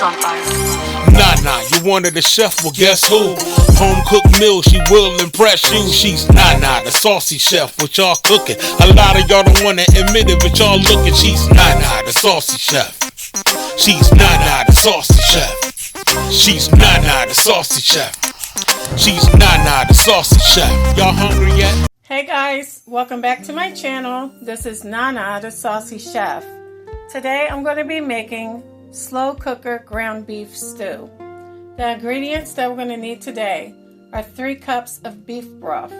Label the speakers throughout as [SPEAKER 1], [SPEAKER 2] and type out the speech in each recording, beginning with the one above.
[SPEAKER 1] on fire.
[SPEAKER 2] Nana, you wanted a chef, well guess who? Home cooked meal, she will impress you. She's Nana, the saucy chef, what y'all cooking. A lot of y'all don't wanna admit it, but y'all looking. She's Nana, the saucy chef. She's Nana, the saucy chef. She's Nana, the saucy chef. She's Nana, the saucy chef. Y'all hungry yet?
[SPEAKER 3] Hey guys, welcome back to my channel. This is Nana, the Saucy Chef. Today I'm going to be making slow cooker ground beef stew. The ingredients that we're going to need today are 3 cups of beef broth,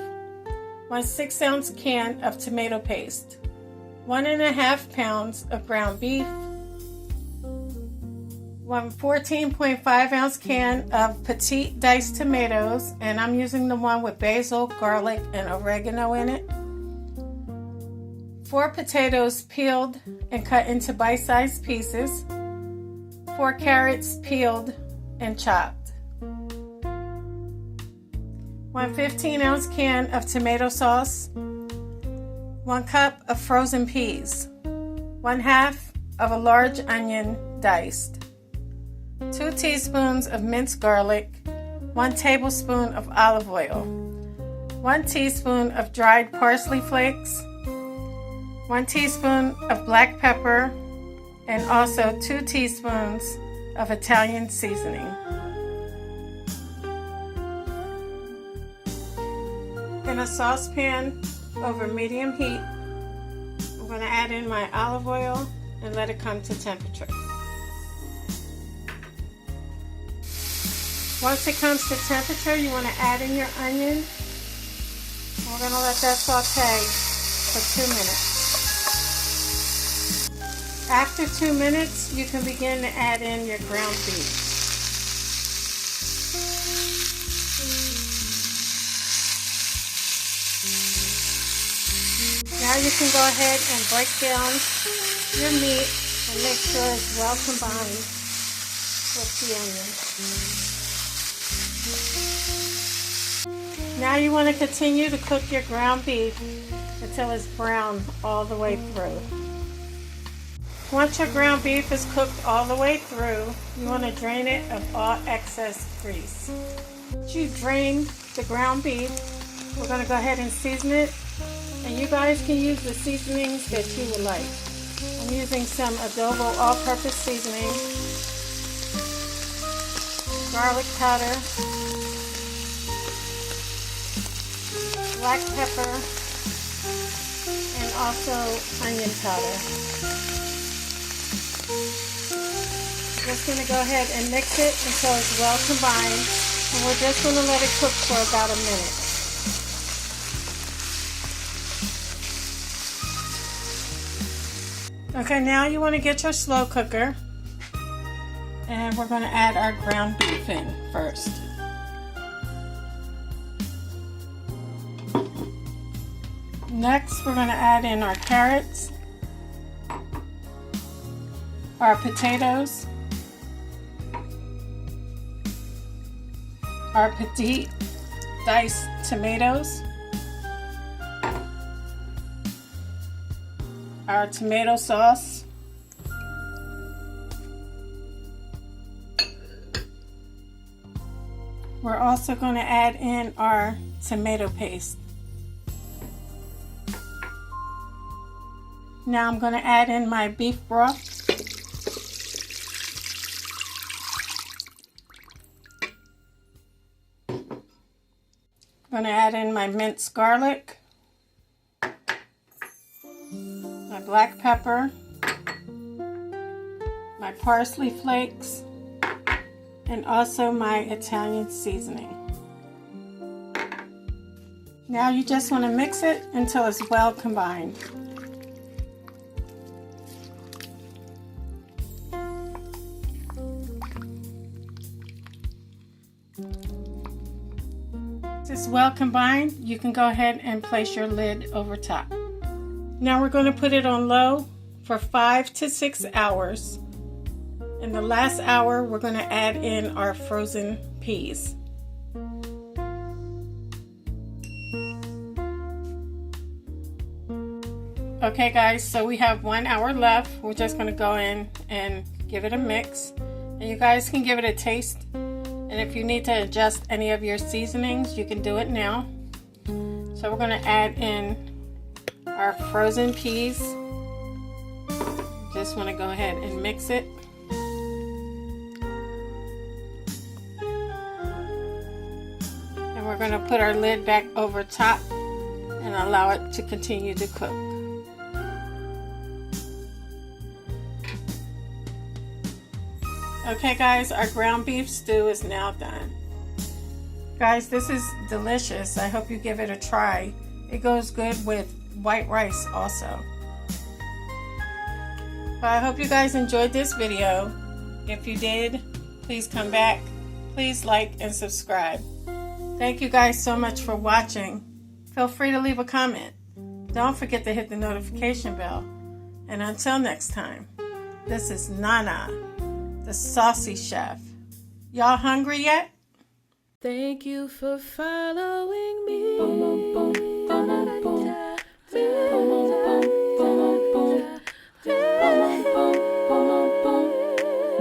[SPEAKER 3] 1 6-ounce can of tomato paste, 1.5 pounds of ground beef, 1 14.5-ounce can of petite diced tomatoes, and I'm using the one with basil, garlic, and oregano in it. 4 potatoes peeled and cut into bite-sized pieces. 4 carrots peeled and chopped. 1 15-ounce can of tomato sauce. 1 cup of frozen peas. 1/2 of a large onion diced. 2 teaspoons of minced garlic, 1 tablespoon of olive oil, 1 teaspoon of dried parsley flakes, 1 teaspoon of black pepper, and also 2 teaspoons of Italian seasoning. In a saucepan over medium heat, I'm going to add in my olive oil and let it come to temperature. Once it comes to temperature, you want to add in your onion. We're going to let that saute for 2 minutes. After 2 minutes, you can begin to add in your ground beef. Now you can go ahead and break down your meat and make sure it's well combined with the onion. Now you want to continue to cook your ground beef until it's brown all the way through. Once your ground beef is cooked all the way through, you want to drain it of all excess grease. Once you drain the ground beef, we're going to go ahead and season it, and you guys can use the seasonings that you would like. I'm using some adobo all-purpose seasoning, garlic powder, black pepper, and also onion powder. Just going to go ahead and mix it until it's well combined, and we're just going to let it cook for about a minute. Okay, now you want to get your slow cooker, and we're going to add our ground beef in first. Next, we're going to add in our carrots, our potatoes, our petite diced tomatoes, our tomato sauce, we're also going to add in our tomato paste. Now I'm going to add in my beef broth. I'm going to add in my minced garlic, my black pepper, my parsley flakes, and also my Italian seasoning. Now you just want to mix it until it's well combined. It's well combined, you can go ahead and place your lid over top. Now we're going to put it on low for 5 to 6 hours. In the last hour, we're going to add in our frozen peas. Okay guys, so we have 1 hour left. We're just going to go in and give it a mix. And you guys can give it a taste. And if you need to adjust any of your seasonings, you can do it now. So we're going to add in our frozen peas. Just want to go ahead and mix it. And we're going to put our lid back over top and allow it to continue to cook. Okay guys, our ground beef stew is now done. Guys, this is delicious. I hope you give it a try. It goes good with white rice also. But I hope you guys enjoyed this video. If you did, please come back. Please like and subscribe. Thank you guys so much for watching. Feel free to leave a comment. Don't forget to hit the notification bell. And until next time, this is Nana, the Saucy Chef. Y'all hungry yet?
[SPEAKER 1] Thank you for following me.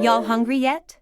[SPEAKER 4] Y'all hungry yet?